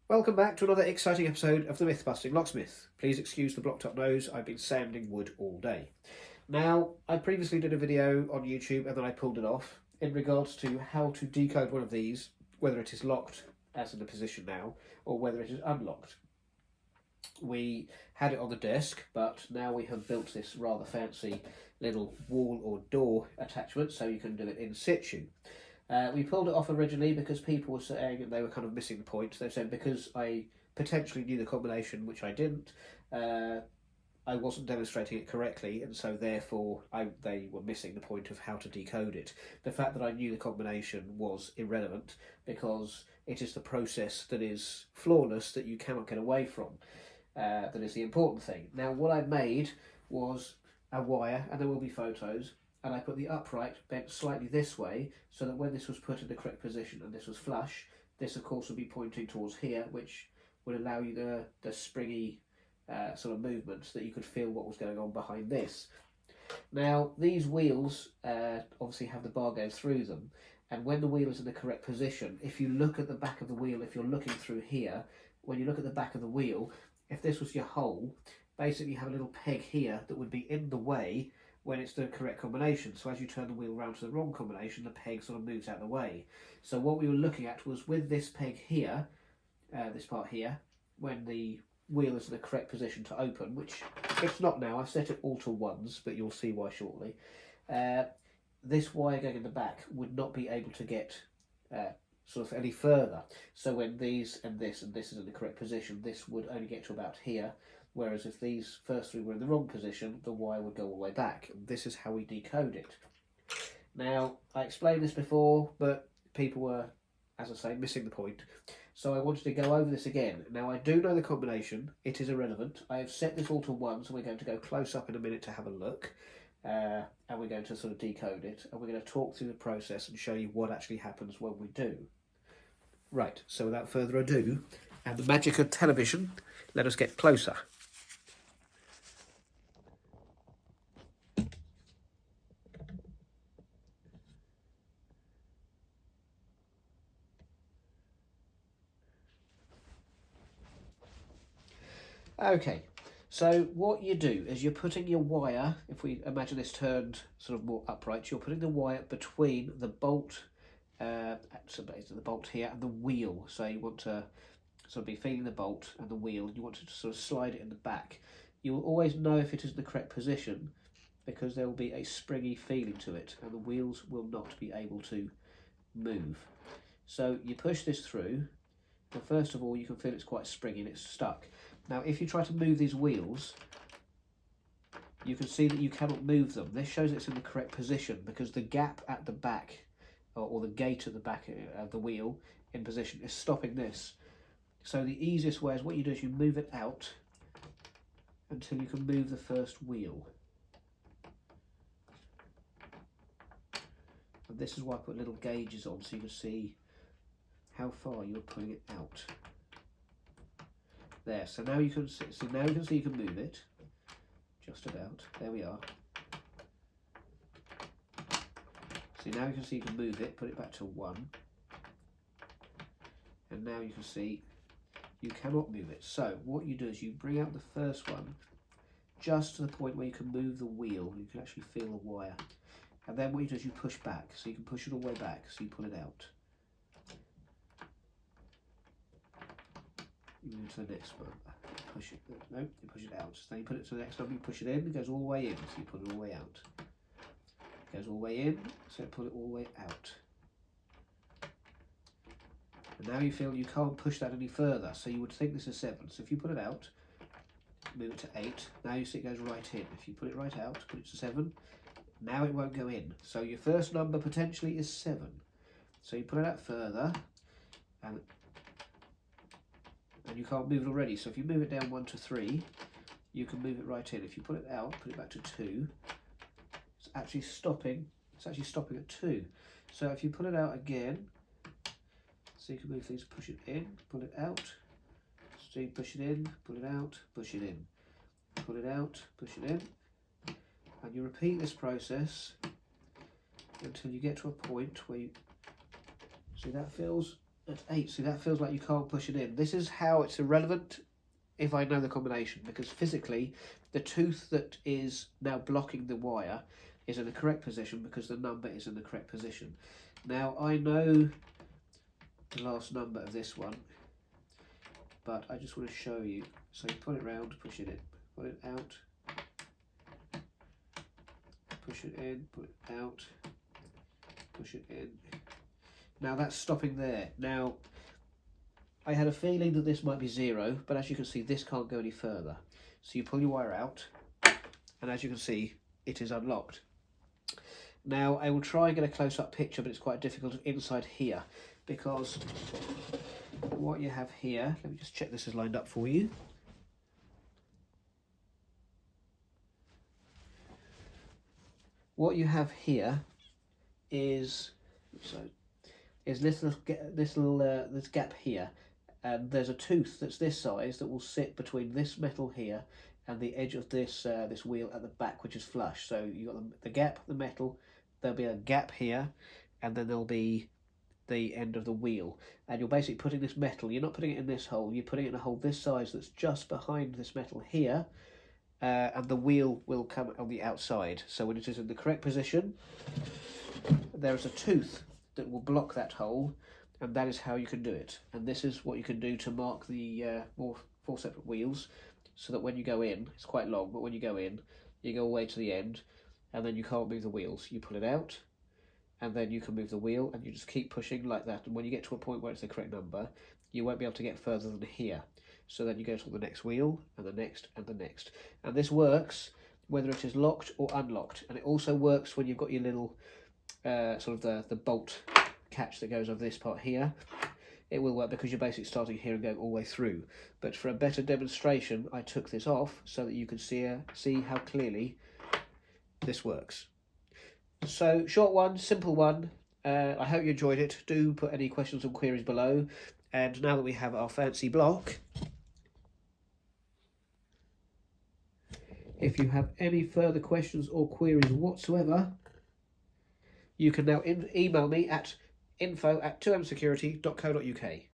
Welcome back to another exciting episode of the Myth-Busting Locksmith. Please excuse the blocked up nose, I've been sanding wood all day. Now, I previously did a video on YouTube and then I pulled it off in regards to how to decode one of these, whether it is locked, as in the position now, or whether it is unlocked. We had it on the desk, but now we have built this rather fancy little wall or door attachment so you can do it in situ. We pulled it off originally because people were saying they were kind of missing the point. They said because I potentially knew the combination, which I didn't, I wasn't demonstrating it correctly, and so therefore they were missing the point of how to decode it. The fact that I knew the combination was irrelevant because it is the process that is flawless that you cannot get away from. That is the important thing. Now, what I made was a wire, and there will be photos, and I put the upright bent slightly this way so that when this was put in the correct position and this was flush, this of course would be pointing towards here, which would allow you the springy sort of movements that you could feel what was going on behind this. Now, these wheels obviously have the bar going through them, and when the wheel is in the correct position, if you look at the back of the wheel, if you're looking through here, when you look at the back of the wheel, if this was your hole, basically you have a little peg here that would be in the way when it's the correct combination. So as you turn the wheel around to the wrong combination, the peg sort of moves out of the way. So what we were looking at was with this peg here, this part here, when the wheel is in the correct position to open, which it's not now, I've set it all to ones, but you'll see why shortly. This wire going in the back would not be able to get sort of any further. So when these and this is in the correct position, this would only get to about here, whereas if these first three were in the wrong position, the wire would go all the way back. And this is how we decode it. Now, I explained this before, but people were, as I say, missing the point. So I wanted to go over this again. Now, I do know the combination. It is irrelevant. I have set this all to 1, so we're going to go close up in a minute to have a look. And we're going to sort of decode it. And we're going to talk through the process and show you what actually happens when we do. Right, so without further ado, and the magic of television, let us get closer. Okay, so what you do is you're putting your wire, if we imagine this turned sort of more upright, you're putting the wire between the bolt, so basically the bolt here, and the wheel. So you want to sort of be feeling the bolt and the wheel, and you want to sort of slide it in the back. You will always know if it is in the correct position because there will be a springy feeling to it, and the wheels will not be able to move. So you push this through, and first of all you can feel it's quite springy and it's stuck. Now if you try to move these wheels, you can see that you cannot move them. This shows it's in the correct position because the gap at the back, or the gate at the back of the wheel in position, is stopping this. So the easiest way is what you do is you move it out until you can move the first wheel. And this is why I put little gauges on so you can see how far you're putting it out. There, so now you can see, you can move it, just about, there we are. See, now you can see you can move it, put it back to 1. And now you can see you cannot move it. So what you do is you bring out the first one just to the point where you can move the wheel. You can actually feel the wire. And then what you do is you push back. So you can push it all the way back. So you pull it out. You move to the next one. Push it. No, you push it out. So then you put it to the next one. You push it in. It goes all the way in. So you put it all the way out. It goes all the way in. So pull it all the way out. And now you feel you can't push that any further, so you would think this is 7. So if you put it out, move it to 8, now you see it goes right in. If you put it right out, put it to 7, now it won't go in. So your first number potentially is 7. So you put it out further, and you can't move it already. So if you move it down 1 to 3, you can move it right in. If you put it out, put it back to 2, it's actually stopping at 2. So if you put it out again, so you can move things, push it in, pull it out, so you push it in, pull it out, push it in, pull it out, push it in, and you repeat this process until you get to a point where you see that feels at 8. See, that feels like you can't push it in. This is how it's irrelevant if I know the combination, because physically the tooth that is now blocking the wire is in the correct position because the number is in the correct position. Now I know the last number of this one, but I just want to show you. So you pull it round, push it in, pull it out, push it in, pull it out, push it in. Now that's stopping there. Now I had a feeling that this might be 0, but as you can see, this can't go any further. So you pull your wire out, and as you can see, it is unlocked. Now I will try and get a close-up picture, but it's quite difficult inside here, because what you have here, let me just check this is lined up for you. What you have here is this gap here, and there's a tooth that's this size that will sit between this metal here and the edge of this this wheel at the back, which is flush. So you've got the gap, the metal, there'll be a gap here, and then there'll be the end of the wheel. And you're basically putting this metal, you're not putting it in this hole, you're putting it in a hole this size that's just behind this metal here, and the wheel will come on the outside. So when it is in the correct position, there is a tooth that will block that hole, and that is how you can do it. And this is what you can do to mark the four separate wheels, so that when you go in, it's quite long, but when you go in, you go all the way to the end, and then you can't move the wheels. You pull it out, and then you can move the wheel, and you just keep pushing like that. And when you get to a point where it's the correct number, you won't be able to get further than here. So then you go to the next wheel, and the next, and the next. And this works whether it is locked or unlocked. And it also works when you've got your little sort of the bolt catch that goes over this part here. It will work because you're basically starting here and going all the way through. But for a better demonstration, I took this off so that you can see how clearly this works. So, short one, simple one. I hope you enjoyed it. Do put any questions or queries below. And now that we have our fancy block, if you have any further questions or queries whatsoever, you can now email me at info@2msecurity.co.uk.